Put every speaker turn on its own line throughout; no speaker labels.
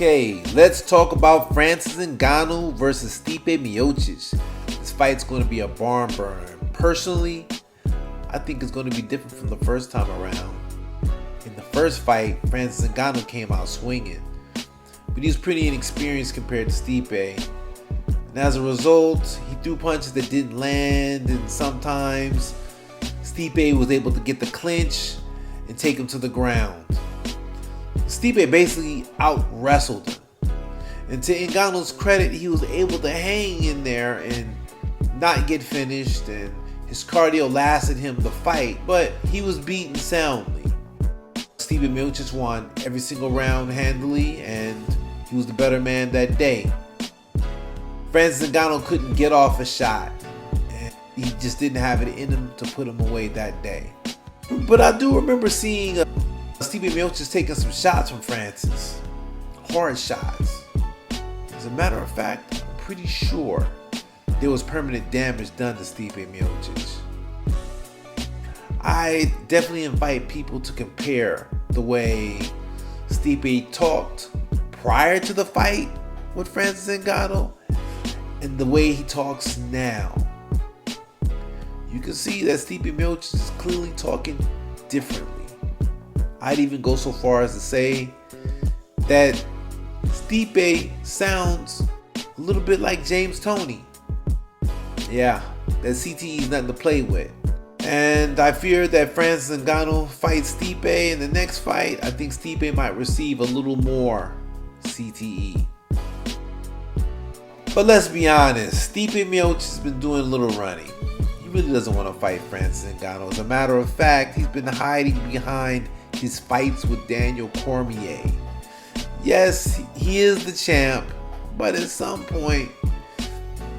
Okay, let's talk about Francis Ngannou versus Stipe Miocic. This fight's going to be a barn burner. Personally, I think it's going to be different from the first time around. In the first fight, Francis Ngannou came out swinging, but he was pretty inexperienced compared to Stipe. And as a result, he threw punches that didn't land, and sometimes Stipe was able to get the clinch and take him to the ground. Stipe basically out-wrestled him. And to Ngannou's credit, he was able to hang in there and not get finished, and his cardio lasted him the fight, but he was beaten soundly. Stipe Miocic won every single round handily, and he was the better man that day. Francis Ngannou couldn't get off a shot, and he just didn't have it in him to put him away that day. But I do remember seeing Stipe Miocic taking some shots from Francis. Hard shots. As a matter of fact, I'm pretty sure there was permanent damage done to Stipe Miocic. I definitely invite people to compare the way Stipe talked prior to the fight with Francis Ngannou and the way he talks now. You can see that Stipe Miocic is clearly talking differently. I'd even go so far as to say that Stipe sounds a little bit like James Toney. Yeah, that CTE is nothing to play with. And I fear that Francis Ngannou fights Stipe in the next fight. I think Stipe might receive a little more CTE. But let's be honest, Stipe Miocic has been doing a little running. He really doesn't want to fight Francis Ngannou. As a matter of fact, he's been hiding behind his fights with Daniel Cormier. Yes, he is the champ, but at some point,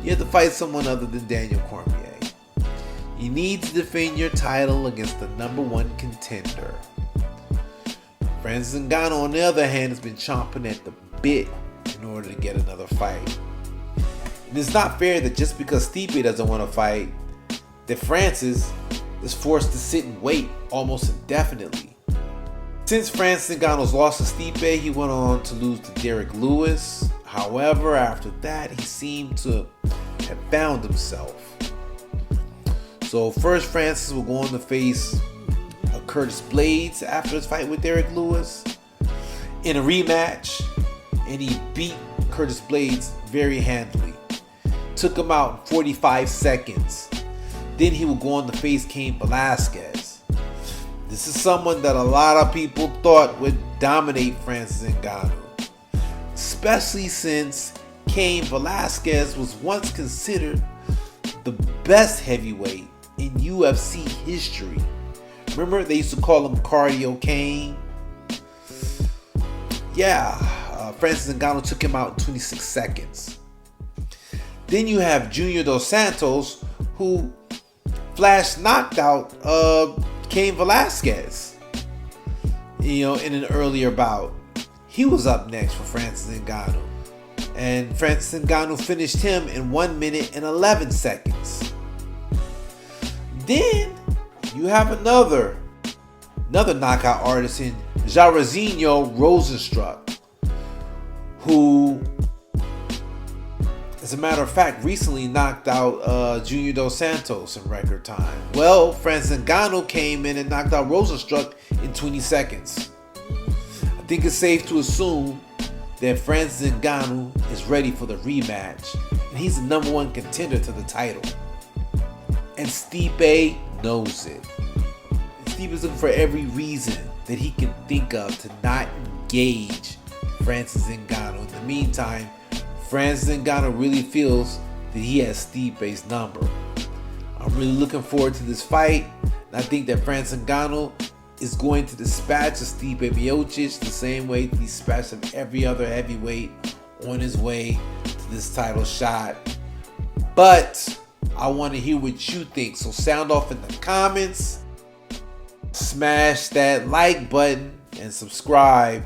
you have to fight someone other than Daniel Cormier. You need to defend your title against the #1 contender. Francis Ngannou, on the other hand, has been chomping at the bit in order to get another fight. And it's not fair that just because Stipe doesn't want to fight, that Francis is forced to sit and wait almost indefinitely. Since Francis Ngannou's loss to Stipe, he went on to lose to Derek Lewis. However, after that, he seemed to have found himself. So first, Francis will go on to face Curtis Blades after his fight with Derek Lewis in a rematch, and he beat Curtis Blades very handily. Took him out in 45 seconds. Then he will go on to face Cain Velasquez. This is someone that a lot of people thought would dominate Francis Ngannou, especially since Cain Velasquez was once considered the best heavyweight in UFC history. Remember, they used to call him Cardio Cain? Yeah, Francis Ngannou took him out in 26 seconds. Then you have Junior Dos Santos, who flash knocked out Cain Velasquez, in an earlier bout. He was up next for Francis Ngannou, and Francis Ngannou finished him in 1 minute and 11 seconds. Then you have another knockout artist in Jairzinho Rozenstruik, who, as a matter of fact, recently knocked out Junior Dos Santos in record time. Well, Francis Ngannou came in and knocked out Rozenstruik in 20 seconds. I think it's safe to assume that Francis Ngannou is ready for the rematch, and he's the #1 contender to the title. And Stipe knows it. Stipe is looking for every reason that he can think of to not engage Francis Ngannou. In the meantime, Francis Ngannou really feels that he has Stipe's number. I'm really looking forward to this fight, and I think that Francis Ngannou is going to dispatch Stipe Miocic the same way he dispatched every other heavyweight on his way to this title shot. But I want to hear what you think, so sound off in the comments. Smash that like button and subscribe